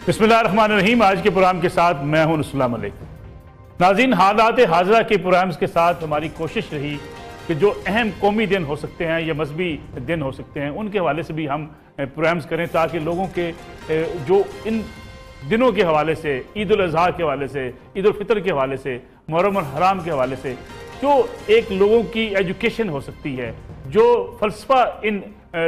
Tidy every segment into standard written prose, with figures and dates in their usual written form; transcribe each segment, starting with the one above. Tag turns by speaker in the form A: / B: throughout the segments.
A: बिस्मिल्लाहिर्रहमानिर्रहीम। आज के प्रोग्राम के साथ मैं हूं अस्सलाम वालेकुम। नाज़रीन, हालात हाज़िरा के प्रोग्राम्स के साथ हमारी कोशिश रही कि जो अहम कौमी दिन हो सकते हैं या मजहबी दिन हो सकते हैं उनके हवाले से भी हम प्रोग्राम्स करें, ताकि लोगों के जो इन दिनों के हवाले से, ईद उल अज़हा के हवाले से, ईद उल फितर के हवाले से, मुहर्रम और हराम के हवाले से जो एक लोगों की एजुकेशन हो सकती है, जो फ़लसफ़ा इन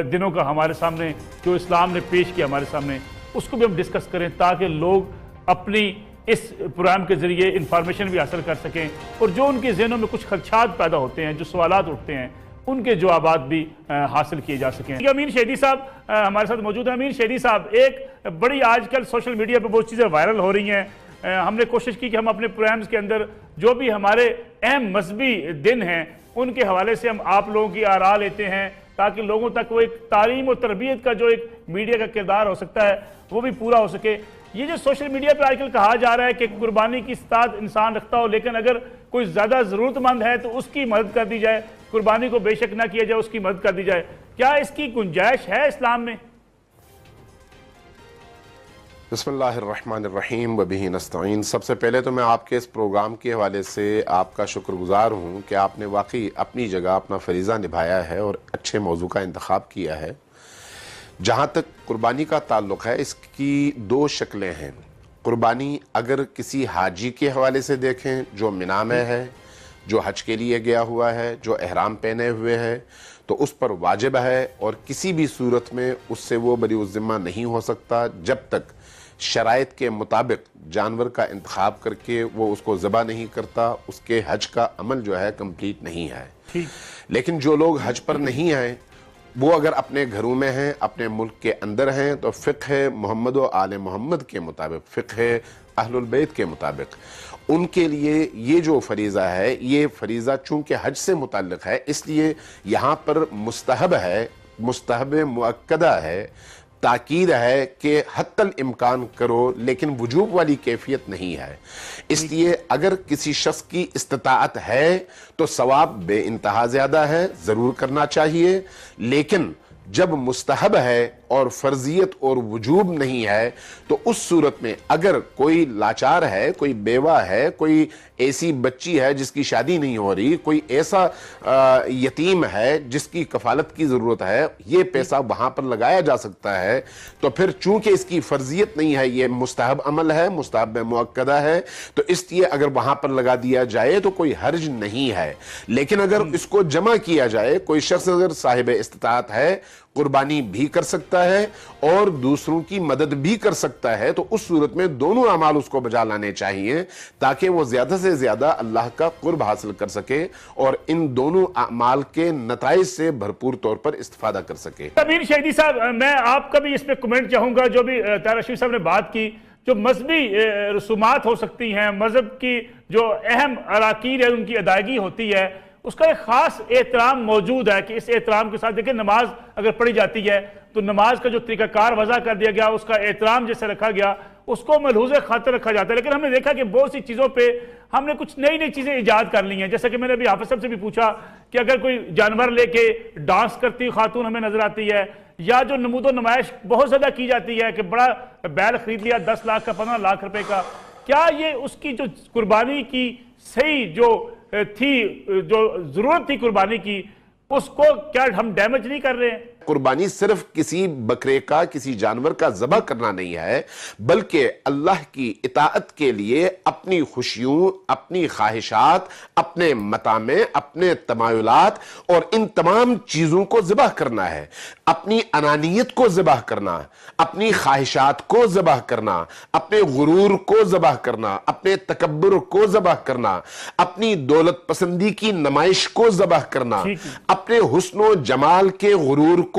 A: दिनों का हमारे सामने जो इस्लाम ने पेश किया हमारे सामने, उसको भी हम डिस्कस करें, ताकि लोग अपनी इस प्रोग्राम के ज़रिए इंफॉर्मेशन भी हासिल कर सकें और जो उनके ज़हनों में कुछ खदशात पैदा होते हैं, जो सवालात उठते हैं, उनके जवाबात भी हासिल किए जा सकें। अमीन शहदी साहब हमारे साथ मौजूद हैं। अमीन शहदी साहब, एक बड़ी आजकल सोशल मीडिया पर बहुत चीज़ें वायरल हो रही हैं। हमने कोशिश की कि हम अपने प्रोग्राम्स के अंदर जो भी हमारे अहम मजहबी दिन हैं उनके हवाले से हम आप लोगों की आरा लेते हैं, ताकि लोगों तक वो एक तालीम और तरबियत का जो एक मीडिया का किरदार हो सकता है वो भी पूरा हो सके। ये जो सोशल मीडिया पे आजकल कहा जा रहा है कि कुर्बानी की इस्तात इंसान रखता हो, लेकिन अगर कोई ज़्यादा ज़रूरतमंद है तो उसकी मदद कर दी जाए, कुर्बानी को बेशक ना किया जाए, उसकी मदद कर दी जाए, क्या इसकी गुंजाइश है इस्लाम में?
B: बिस्मिल्लाहिर्रहमानिर्रहीम व बिही नस्तईन। सबसे पहले तो मैं आपके इस प्रोग्राम के हवाले से आपका शुक्रगुजार हूँ कि आपने वाकई अपनी जगह अपना फरीज़ा निभाया है और अच्छे मौजू का इंतखाब किया है। जहाँ तक कुर्बानी का ताल्लुक़ है, इसकी दो शक्लें हैं। कुर्बानी अगर किसी हाजी के हवाले से देखें जो मिना में है, जो हज के लिए गया हुआ है, जो एहराम पहने हुए है, तो उस पर वाजिब है और किसी भी सूरत में उससे वो बरी-उज़्ज़िम्मा नहीं हो सकता जब तक शराइत के मुताबिक जानवर का इंतखाब करके वो उसको ज़बा नहीं करता, उसके हज का अमल जो है कंप्लीट नहीं है। लेकिन जो लोग हज पर नहीं आए, वो अगर अपने घरों में हैं, अपने मुल्क के अंदर हैं, तो फ़िक़्ह मोहम्मद व आले मोहम्मद के मुताबिक, फ़िक़्ह अहलुल बैत के मुताबिक उनके लिए ये जो फरीज़ा है, ये फरीज़ा चूँकि हज से मुतल्लिक़ है, इसलिए यहाँ पर मुस्तहब है, मुस्तहब मुअक्कदा है, ताकीद है कि हत्तल इम्कान करो, लेकिन वजूब वाली कैफियत नहीं है। इसलिए अगर किसी शख्स की इस्तिताअत है तो सवाब बेइंतहा ज़्यादा है, ज़रूर करना चाहिए। लेकिन जब मुस्तहब है और फर्जियत और वजूब नहीं है, तो उस सूरत में अगर कोई लाचार है, कोई बेवा है, कोई ऐसी बच्ची है जिसकी शादी नहीं हो रही, कोई ऐसा यतीम है जिसकी कफालत की ज़रूरत है, ये पैसा वहाँ पर लगाया जा सकता है। तो फिर चूँकि इसकी फर्जियत नहीं है, ये मुस्तहब अमल है, मुस्तहब मुअक्कदा है, तो इसलिए अगर वहाँ पर लगा दिया जाए तो कोई हर्ज नहीं है। लेकिन अगर इसको जमा किया जाए, कोई शख्स अगर साहिब इस्तिताअत है, कुर्बानी भी कर सकता है और दूसरों की मदद भी कर सकता है, तो उस सूरत में दोनों अमाल उसको बजा लाने चाहिए, ताकि वो ज्यादा से ज्यादा अल्लाह का कुर्ब हासिल कर सके और इन दोनों अमाल के नताइज से भरपूर तौर पर इस्तिफादा कर सके।
A: अमीन शहदी साहब, मैं आपका भी इस पे कमेंट चाहूंगा। जो भी तारा शरीफ साहब ने बात की, जो मजहबी रसूमात हो सकती हैं, मजहब की जो अहम अराकीन है उनकी अदायगी होती है, उसका एक खास एहतराम मौजूद है कि इस एहतराम के साथ देखिए, नमाज अगर पढ़ी जाती है तो नमाज का जो तरीक़ाकार वज़ा कर दिया गया, उसका एहतराम जैसे रखा गया, उसको मलहूज़े खातिर रखा जाता है। लेकिन हमने देखा कि बहुत सी चीज़ों पे हमने कुछ नई नई चीज़ें ईजाद कर ली हैं। जैसे कि मैंने अभी हाफिज़ साहब से भी पूछा कि अगर कोई जानवर लेके डांस करती खातून हमें नजर आती है, या जो नमूदो नुमाइश बहुत ज़्यादा की जाती है कि बड़ा बैल खरीद लिया 10 लाख का, 15 लाख रुपए का, क्या ये उसकी जो कुर्बानी की सही जो थी, जो जरूरत थी कुर्बानी की, उसको क्या हम डैमेज नहीं कर रहे हैं?
B: कुर्बानी सिर्फ किसी बकरे का, किसी जानवर का ज़बह करना नहीं है, बल्कि अल्लाह की इताअत के लिए अपनी खुशियों, अपनी ख्वाहिशात, अपने मतामे, अपने तमायुलात और इन तमाम चीज़ों को ज़बह करना है। अपनी अनानियत को ज़बह करना, अपनी ख्वाहिशात को ज़बह करना, अपने गुरूर को ज़बह करना, अपने तकब्बुर को ज़बह करना, अपनी दौलत पसंदी की नुमाइश को ज़बह करना, अपने हुस्न जमाल के गुरूर को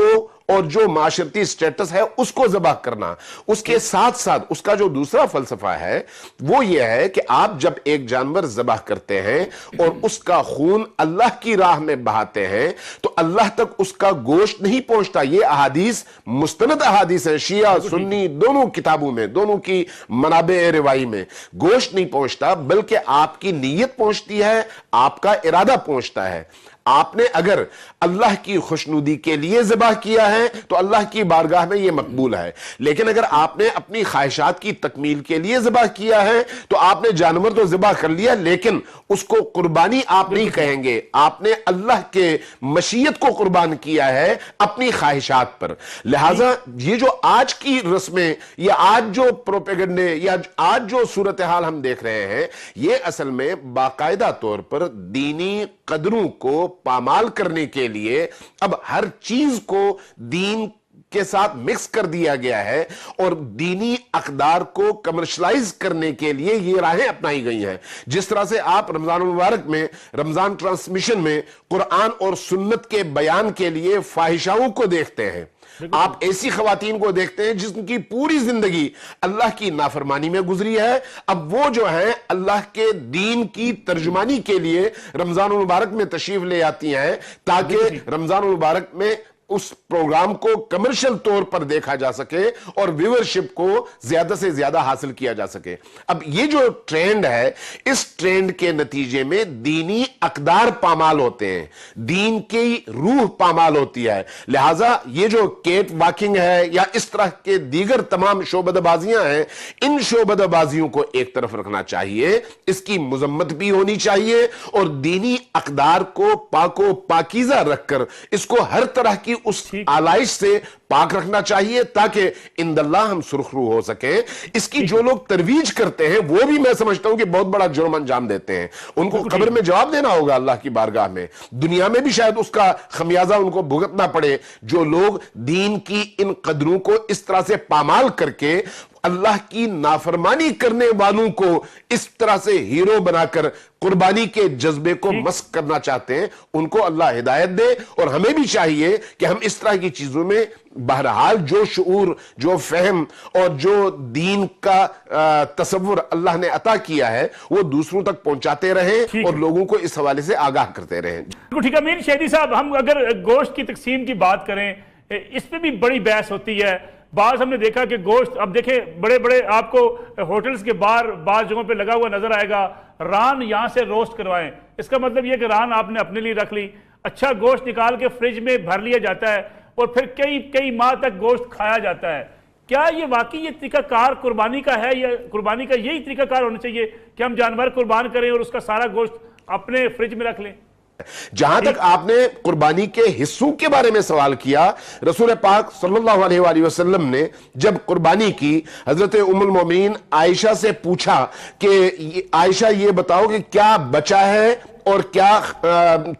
B: और जो माशरती स्टेटस है उसको ज़बह करना। उसके साथ साथ उसका जो दूसरा फलसफा है वो ये है कि आप जब एक जानवर ज़बह करते हैं और उसका खून अल्लाह की राह में बहाते हैं, तो अल्लाह तक उसका गोश्त नहीं पहुंचता। ये अहादीस मुस्तनद अहादीस है, शिया सुन्नी दोनों किताबों में, दोनों की मनाबे रिवाई में गोश्त नहीं पहुंचता, बल्कि आपकी नीयत पहुंचती है, आपका इरादा पहुंचता है। آپ نے اگر اللہ کی خوشنودی کے لیے ذبح کیا ہے تو اللہ کی بارگاہ میں یہ مقبول ہے، لیکن اگر آپ نے اپنی خواہشات کی تکمیل کے لیے ذبح کیا ہے تو آپ نے جانور تو ذبح کر لیا، لیکن اس کو قربانی آپ نہیں کہیں گے، آپ نے اللہ کے مشیت کو قربان کیا ہے اپنی خواہشات پر۔ لہٰذا یہ جو آج کی رسمیں یا آج جو پروپیگنڈے یا آج جو صورتحال ہم دیکھ رہے ہیں، یہ اصل میں باقاعدہ طور پر دینی قدروں کو پامال کرنے کے لیے اب ہر چیز کو دین کے ساتھ مکس کر دیا گیا ہے، اور دینی اقدار کو کمرشلائز کرنے کے لیے یہ راہیں اپنائی گئی ہیں۔ جس طرح سے آپ رمضان المبارک میں، رمضان ٹرانسمیشن میں قرآن اور سنت کے بیان کے لیے فاحشاؤں کو دیکھتے ہیں، آپ ایسی خواتین کو دیکھتے ہیں جن کی پوری زندگی اللہ کی نافرمانی میں گزری ہے، اب وہ جو ہیں اللہ کے دین کی ترجمانی کے لیے رمضان المبارک میں تشریف لے آتی ہیں تاکہ رمضان المبارک میں اس پروگرام کو کمرشل طور پر دیکھا جا سکے اور ویورشپ کو زیادہ سے زیادہ حاصل کیا جا سکے۔ اب یہ جو ٹرینڈ ہے، اس ٹرینڈ کے نتیجے میں دینی اقدار پامال ہوتے ہیں، دین کی روح پامال ہوتی ہے۔ لہٰذا یہ جو کیٹ واکنگ ہے یا اس طرح کے دیگر تمام شعبدہ بازیاں ہیں، ان شعبدہ بازیوں کو ایک طرف رکھنا چاہیے، اس کی مذمت بھی ہونی چاہیے، اور دینی اقدار کو پاک و پاکیزہ رکھ کر اس کو ہر طرح کی اس آلائش سے پاک رکھنا چاہیے تاکہ عند اللہ ہم سرخ رو ہو سکیں۔ اس کی جو لوگ ترویج کرتے ہیں وہ بھی میں سمجھتا ہوں کہ بہت بڑا جرم انجام دیتے ہیں، ان کو قبر میں جواب دینا ہوگا اللہ کی بارگاہ میں، دنیا میں بھی شاید اس کا خمیازہ ان کو بھگتنا پڑے، جو لوگ دین کی ان قدروں کو اس طرح سے پامال کر کے اللہ کی نافرمانی کرنے والوں کو اس طرح سے ہیرو بنا کر قربانی کے جذبے کو مسخ کرنا چاہتے ہیں، ان کو اللہ ہدایت دے۔ اور ہمیں بھی چاہیے کہ ہم اس طرح کی چیزوں میں بہرحال جو شعور، جو فہم اور جو دین کا تصور اللہ نے عطا کیا ہے وہ دوسروں تک پہنچاتے رہیں اور لوگوں کو اس حوالے سے آگاہ کرتے رہیں۔
A: ٹھیک ہے امین شہیدی صاحب، ہم اگر گوشت کی تقسیم کی بات کریں، اس پہ بھی بڑی بحث ہوتی ہے۔ بعض ہم نے دیکھا کہ گوشت، اب دیکھیں بڑے بڑے آپ کو ہوٹلز کے باہر بعض جگہوں پہ لگا ہوا نظر آئے گا، ران یہاں سے روسٹ کروائیں، اس کا مطلب یہ کہ ران آپ نے اپنے لیے رکھ لی، اچھا گوشت نکال کے فریج میں بھر لیا جاتا ہے اور پھر کئی ماہ تک گوشت کھایا جاتا ہے۔ کیا یہ واقعی یہ طریقہ کار قربانی کا ہے، یا قربانی کا یہی طریقہ کار ہونا چاہیے کہ ہم جانور قربان کریں اور اس کا سارا گوشت اپنے فریج میں رکھ لیں؟
B: جہاں تک آپ نے قربانی کے حصوں کے بارے میں سوال کیا، رسول پاک صلی اللہ علیہ وآلہ وسلم نے جب قربانی کی، حضرت ام المومنین عائشہ سے پوچھا کہ عائشہ یہ بتاؤ کہ کیا بچا ہے اور کیا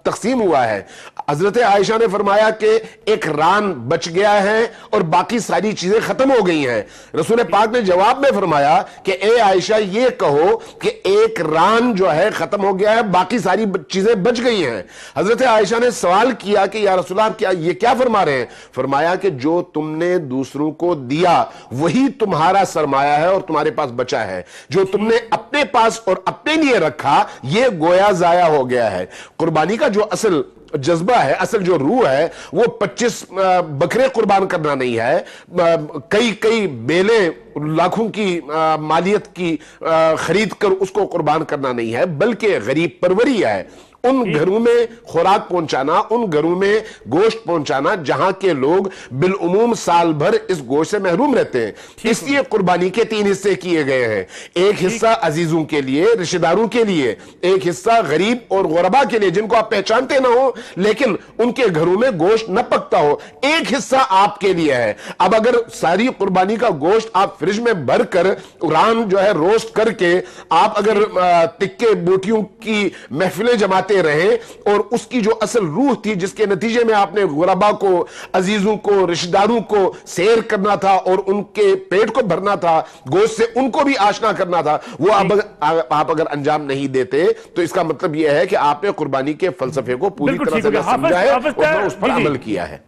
B: تقسیم ہوا ہے؟ حضرت عائشہ نے فرمایا کہ ایک ران بچ گیا ہے اور باقی ساری چیزیں ختم ہو گئی ہیں۔ رسول پاک نے جواب میں فرمایا کہ اے عائشہ یہ کہو کہ ایک ران جو ہے ختم ہو گیا ہے، باقی ساری چیزیں بچ گئی ہیں۔ حضرت عائشہ نے سوال کیا کہ یا رسول اللہ یہ کیا فرما رہے ہیں؟ فرمایا کہ جو تم نے دوسروں کو دیا وہی تمہارا سرمایہ ہے اور تمہارے پاس بچا ہے، جو تم نے اپنے پاس اور اپنے لیے رکھا یہ گویا ضائع ہو گیا ہے۔ قربانی کا جو اصل جذبہ ہے، اصل جو روح ہے، وہ 25 بکرے قربان کرنا نہیں ہے، کئی بیلیں لاکھوں کی مالیت کی خرید کر اس کو قربان کرنا نہیں ہے، بلکہ غریب پروری ہے، ان گھروں میں خوراک پہنچانا، ان گھروں میں گوشت پہنچانا جہاں کے لوگ بالعموم سال بھر اس گوشت سے محروم رہتے ہیں۔ اس لیے قربانی کے 3 حصے کیے گئے ہیں، ایک حصہ عزیزوں کے لیے، رشتہ داروں کے لیے، ایک حصہ غریب اور غربا کے لیے جن کو آپ پہچانتے نہ ہو لیکن ان کے گھروں میں گوشت نہ پکتا ہو، ایک حصہ آپ کے لیے ہے۔ اب اگر ساری قربانی کا گوشت آپ فریج میں بھر کر ران جو ہے روسٹ کر کے آپ اگر تکے بوٹیوں کی محفلیں جماتے رہے اور اس کی جو اصل روح تھی جس کے نتیجے میں آپ نے غربا کو، عزیزوں کو، رشتہ داروں کو سیر کرنا تھا اور ان کے پیٹ کو بھرنا تھا، گوشت سے ان کو بھی آشنا کرنا تھا، وہ آپ اگر انجام نہیں دیتے تو اس کا مطلب یہ ہے کہ آپ نے قربانی کے فلسفے کو پوری طرح سے سمجھا ہے اور اس پر عمل کیا ہے۔